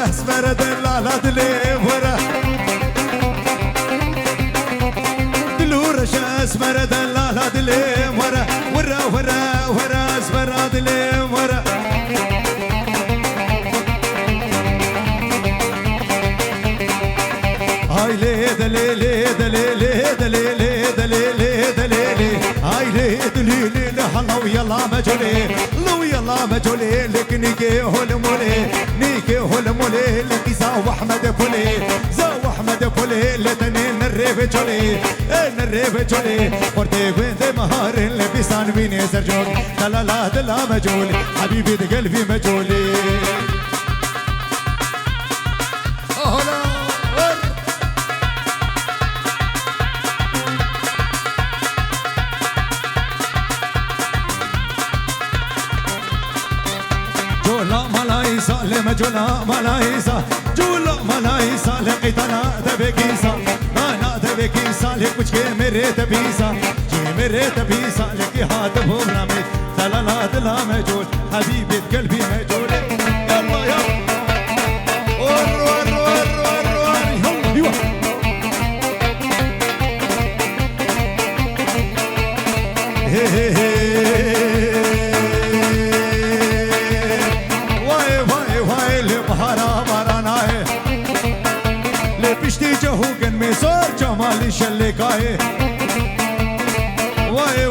اسمر دلالة دلي ورا دلورش اسمر دلالة دلي ورا ورا ورا ورا اسمر دلي ورا هاي لي دلي لي دلي لي دلي لي دلي لي دلي لي هاي لي دلي لي هلا ويلا مجولي لو يلا مجولي لك نيكي هولمولي نيكي هولمولي لك زاو احمد فولي زاو احمد فولي لتنين الريف جولي ان الريف جولي ورتي بنت مهار اللي بيسان بيني سرجول لا لا دلا مجولي حبيبي ده قلبي مجولي جولا ملايسا لمجولا ملايسا جولا ملايسا لقيتنا دبكيسا انا دبكيسا لك وش كيمري تبيسا كيمري تبيسا لك هاتف برامج لا دلا مجول حبيبة قلبي مجول يلا يلا ور ور ور ور ور ايوه هي هي هي بيشتي جهوقن ميزور جمالي شلقاي واي